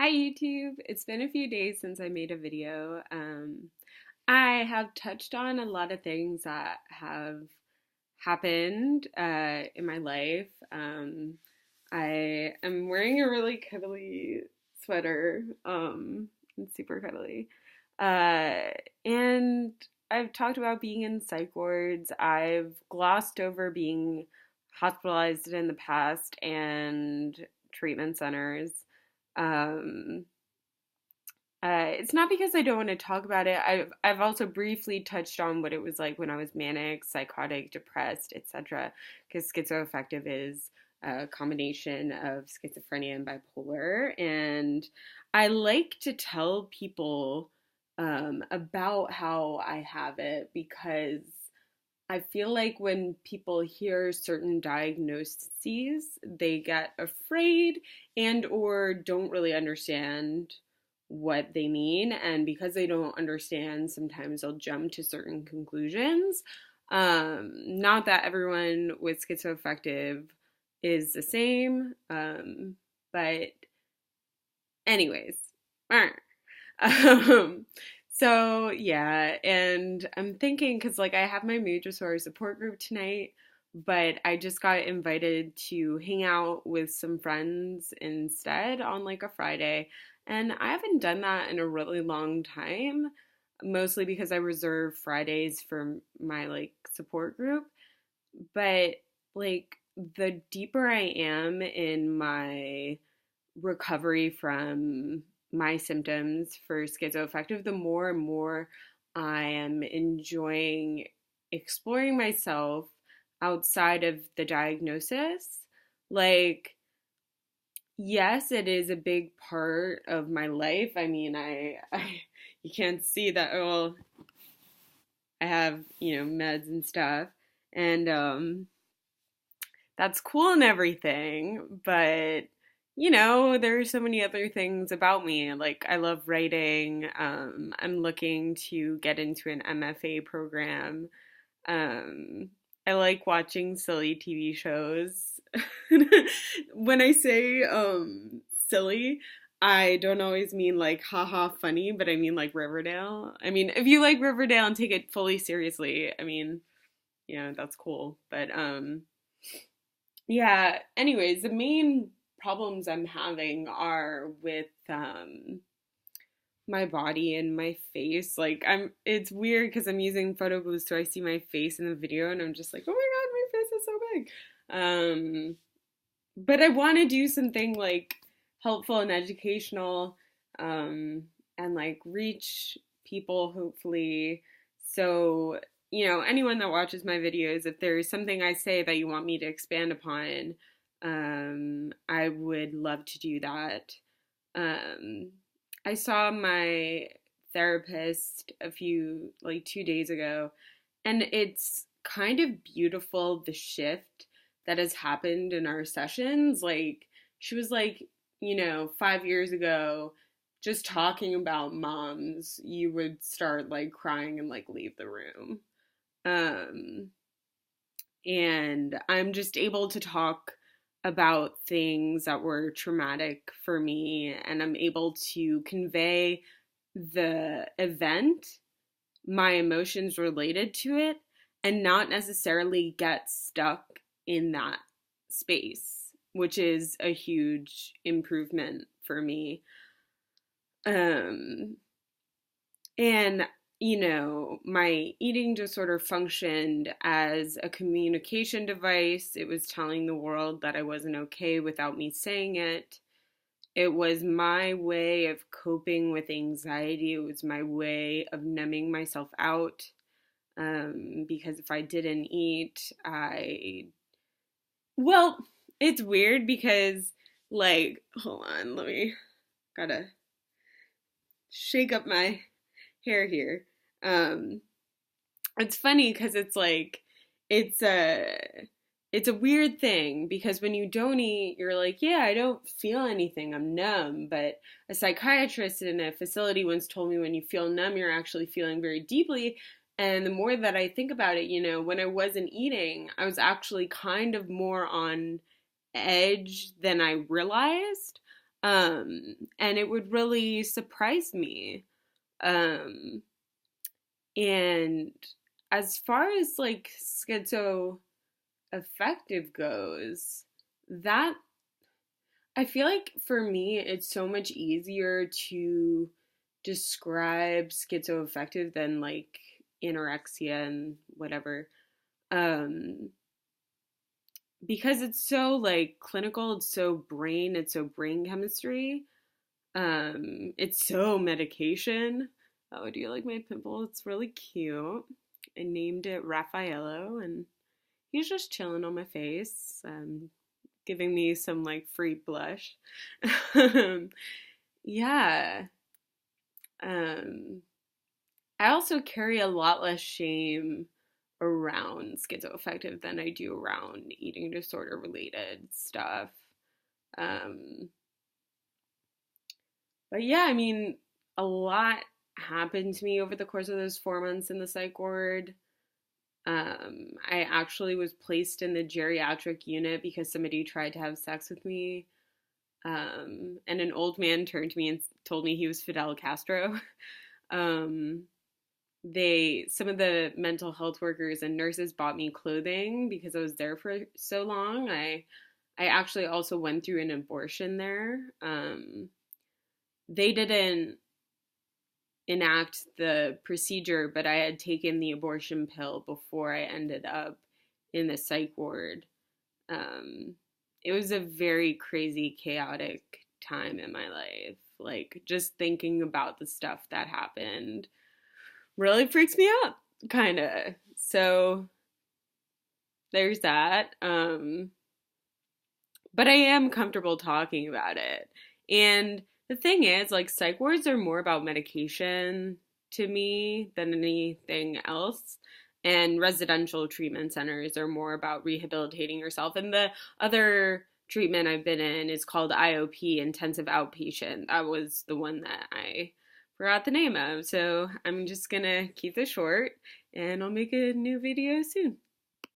Hi YouTube! It's been a few days since I made a video. I have touched on a lot of things that have happened in my life. I am wearing a really cuddly sweater. It's super cuddly. Uh, and I've talked about being in psych wards. I've glossed over being hospitalized in the past and treatment centers. Um, it's not because I don't want to talk about it. I've also briefly touched on what it was like when I was manic, psychotic, depressed, etc. Because schizoaffective is a combination of schizophrenia and bipolar, and I like to tell people about how I have it because I feel like when people hear certain diagnoses, they get afraid and or don't really understand what they mean, and because they don't understand, sometimes they'll jump to certain conclusions. Not that everyone with schizoaffective is the same, but anyways. Um, so yeah, and I'm thinking because like I have my mood disorder support group tonight, but I just got invited to hang out with some friends instead on like a Friday, and I haven't done that in a really long time, mostly because I reserve Fridays for my like support group. But like the deeper I am in my recovery from my symptoms for schizoaffective, the more and more I am enjoying exploring myself outside of the diagnosis. Like, yes, it is a big part of my life. I mean, I you can't see that. Well, I have meds and stuff, and that's cool and everything, but there's so many other things about me. Like I love writing. I'm looking to get into an MFA program. Um, I like watching silly TV shows. When I say silly, I don't always mean like haha funny, but I mean like Riverdale. I mean, if you like Riverdale and take it fully seriously, I mean, that's cool. But yeah, anyways, the main problems I'm having are with my body and my face. Like it's weird because I'm using photo booth, so I see my face in the video and I'm just like, oh my god, my face is so big. But I want to do something like helpful and educational, and like reach people hopefully. So, anyone that watches my videos, if there's something I say that you want me to expand upon, I would love to do that. Um, I saw my therapist like 2 days ago, and it's kind of beautiful the shift that has happened in our sessions. Like, she was like, 5 years ago, just talking about moms, you would start like crying and like leave the room. Um, and I'm just able to talk about things that were traumatic for me, and I'm able to convey the event, my emotions related to it, and not necessarily get stuck in that space, which is a huge improvement for me. Um, and, my eating disorder functioned as a communication device. It was telling the world that I wasn't okay without me saying it. It was my way of coping with anxiety. It was my way of numbing myself out. Because if I didn't eat, well, it's weird because, like, hold on, gotta shake up my hair here. Um, it's funny because it's like it's a weird thing because when you don't eat, you're like, yeah, I don't feel anything, I'm numb. But a psychiatrist in a facility once told me when you feel numb, you're actually feeling very deeply. And the more that I think about it, when I wasn't eating, I was actually kind of more on edge than I realized. And it would really surprise me. Um, and as far as like schizoaffective goes, that I feel like for me, it's so much easier to describe schizoaffective than like anorexia and whatever. Um, because it's so like clinical, it's so brain chemistry. It's so medication. Oh, do you like my pimple? It's really cute. I named it Raffaello, and he's just chilling on my face, giving me some like free blush. Yeah. Um, I also carry a lot less shame around schizoaffective than I do around eating disorder related stuff. Um, but yeah, I mean, a lot happened to me over the course of those 4 months in the psych ward. I actually was placed in the geriatric unit because somebody tried to have sex with me. And an old man turned to me and told me he was Fidel Castro. Um, some of the mental health workers and nurses bought me clothing because I was there for so long. I actually also went through an abortion there. They didn't enact the procedure, but I had taken the abortion pill before I ended up in the psych ward. Um, it was a very crazy, chaotic time in my life. Like, just thinking about the stuff that happened really freaks me out, kind of. So, there's that. But I am comfortable talking about it. And the thing is, like, psych wards are more about medication to me than anything else. And residential treatment centers are more about rehabilitating yourself. And the other treatment I've been in is called IOP, intensive outpatient. That was the one that I forgot the name of. So I'm just gonna keep this short and I'll make a new video soon.